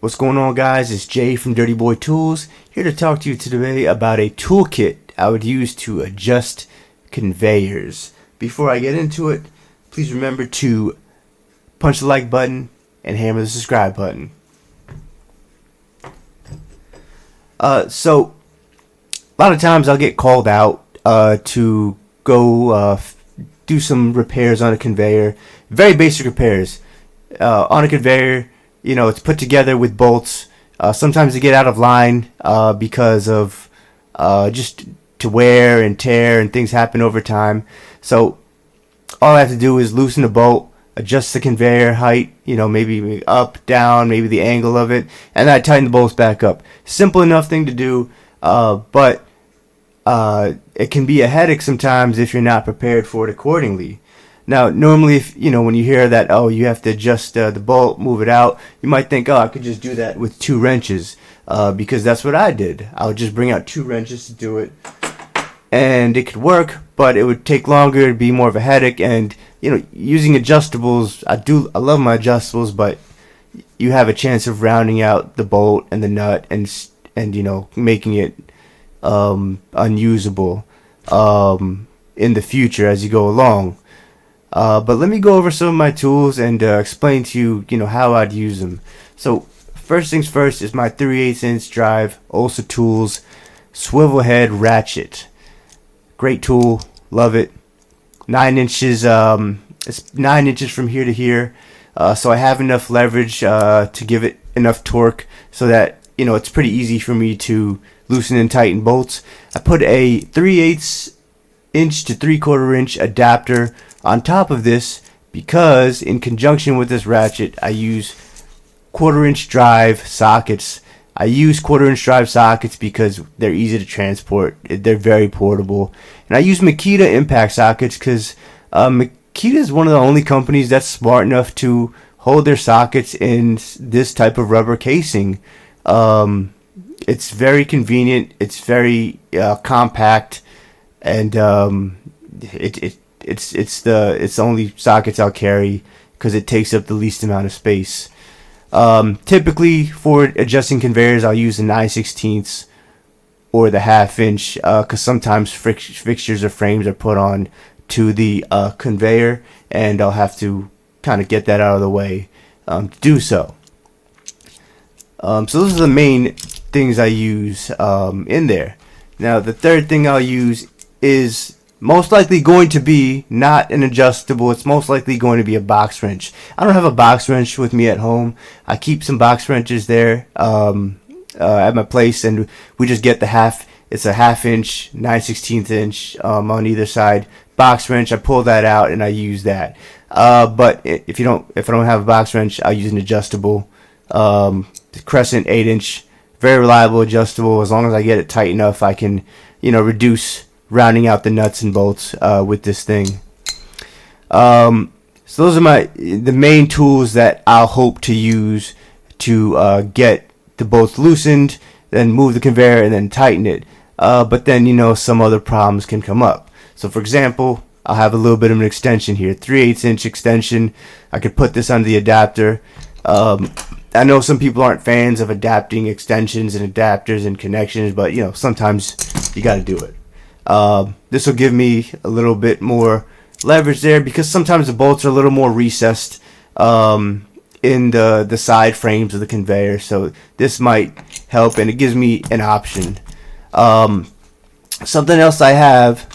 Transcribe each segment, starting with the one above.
What's going on, guys? It's Jay from Dirty Boy Tools, here to talk to you today about a toolkit I would use to adjust conveyors. Before I get into it, please remember to punch the like button and hammer the subscribe button. So a lot of times I'll get called out to go do some repairs on a conveyor. Very basic repairs on a conveyor. You know, it's put together with bolts. Sometimes they get out of line because of just to wear and tear, and things happen over time. So all I have to do is loosen the bolt, adjust the conveyor height, you know, maybe up, down, maybe the angle of it, and then I tighten the bolts back up. Simple enough thing to do, but it can be a headache sometimes if you're not prepared for it accordingly. Now, normally, if you know, when you hear that, oh, you have to adjust the bolt, move it out, you might think, oh, I could just do that with 2 wrenches, because that's what I did. I would just bring out 2 wrenches to do it, and it could work, but it would take longer, it'd be more of a headache. And you know, using adjustables, I love my adjustables, but you have a chance of rounding out the bolt and the nut, and you know, making it unusable in the future as you go along. But let me go over some of my tools and explain to you, you know, how I'd use them. So first things first is my 3/8 inch drive, Olsa Tools swivel head ratchet. Great tool, love it. 9 inches, it's 9 inches from here to here, so I have enough leverage to give it enough torque so that, you know, it's pretty easy for me to loosen and tighten bolts. I put a 3/8 inch to 3/4 inch adapter on top of this because in conjunction with this ratchet I use 1/4 inch drive sockets. I use 1/4 inch drive sockets because they're easy to transport, they're very portable. And I use Makita impact sockets because Makita is one of the only companies that's smart enough to hold their sockets in this type of rubber casing. It's very convenient, it's very compact, and it's the only sockets I'll carry because it takes up the least amount of space. Typically for adjusting conveyors, I'll use the 9/16 or the 1/2 inch because sometimes fixtures or frames are put on to the conveyor, and I'll have to kind of get that out of the way to do so. So those are the main things I use in there. Now the third thing I'll use is most likely going to be not an adjustable. It's most likely going to be a box wrench. I don't have a box wrench with me at home. I keep some box wrenches there at my place, and we just get the it's a 1/2 inch, 9/16 inch on either side box wrench. I pull that out and I use that. But if I don't have a box wrench, I'll use an adjustable. The Crescent 8 inch, very reliable adjustable. As long as I get it tight enough, I can, you know, reduce rounding out the nuts and bolts with this thing. So those are the main tools that I'll hope to use to get the bolts loosened, then move the conveyor, and then tighten it. But then, you know, some other problems can come up. So for example, I'll have a little bit of an extension here, 3/8 inch extension. I could put this under the adapter. I know some people aren't fans of adapting extensions and adapters and connections, but you know, sometimes you got to do it. This will give me a little bit more leverage there because sometimes the bolts are a little more recessed in the side frames of the conveyor, so this might help, and it gives me an option. Something else I have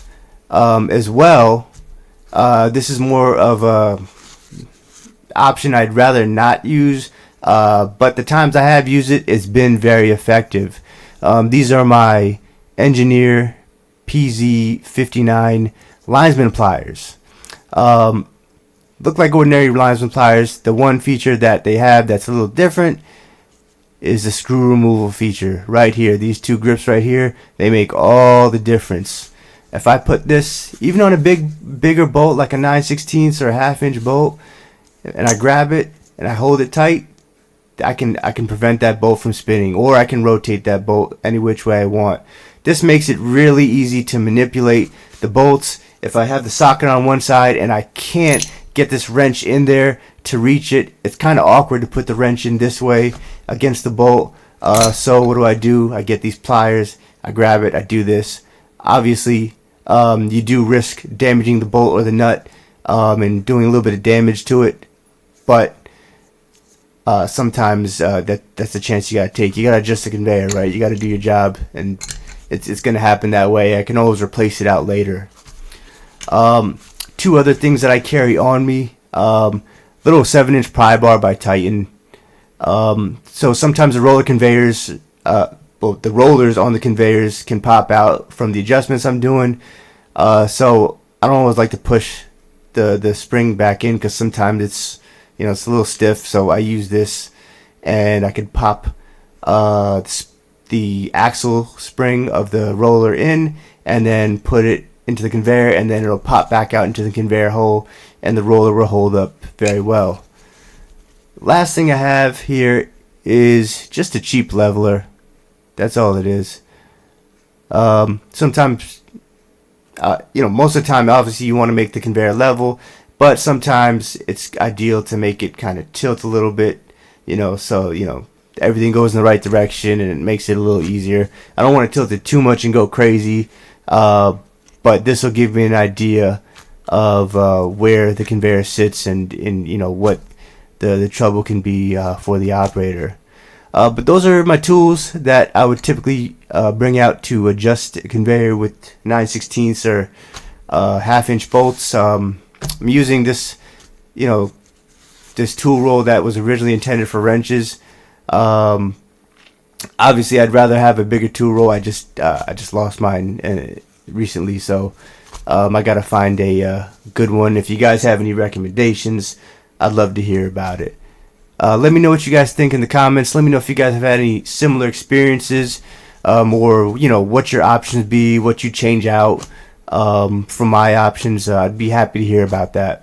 as well, this is more of a option I'd rather not use, but the times I have used it, it's been very effective. These are my Engineer PZ59 linesman pliers. Look like ordinary linesman pliers. The one feature that they have that's a little different is the screw removal feature right here. These 2 grips right here, they make all the difference. If I put this even on a bigger bolt like a 9/16 or a 1/2 inch bolt, and I grab it and I hold it tight, I can prevent that bolt from spinning, or I can rotate that bolt any which way I want. This makes it really easy to manipulate the bolts. If I have the socket on one side and I can't get this wrench in there to reach it. It's kind of awkward to put the wrench in this way against the bolt. So what do? I get these pliers, I grab it, I do this. Obviously, you do risk damaging the bolt or the nut and doing a little bit of damage to it, but sometimes that's a chance you gotta take. You gotta adjust the conveyor, right? You gotta do your job, and it's gonna happen that way. I can always replace it out later. Two other things that I carry on me: little 7-inch pry bar by Titan. So sometimes the roller conveyors, the rollers on the conveyors can pop out from the adjustments I'm doing. So I don't always like to push the spring back in, because sometimes it's a little stiff. So I use this, and I could pop the axle spring of the roller in, and then put it into the conveyor, and then it'll pop back out into the conveyor hole, and the roller will hold up very well. Last thing I have here is just a cheap leveler. That's all it is. Sometimes, most of the time, obviously, you want to make the conveyor level, but sometimes it's ideal to make it kind of tilt a little bit, so, everything goes in the right direction, and it makes it a little easier. I don't want to tilt it too much and go crazy, but this will give me an idea of where the conveyor sits, and what the trouble can be for the operator. But those are my tools that I would typically bring out to adjust a conveyor with 9/16 or 1/2-inch bolts. I'm using this, this tool roll that was originally intended for wrenches. Obviously, I'd rather have a bigger tool roll. I just lost mine recently, so I gotta find a good one. If you guys have any recommendations, I'd love to hear about it. Let me know what you guys think in the comments. Let me know if you guys have had any similar experiences, or what your options be, what you change out from my options. I'd be happy to hear about that.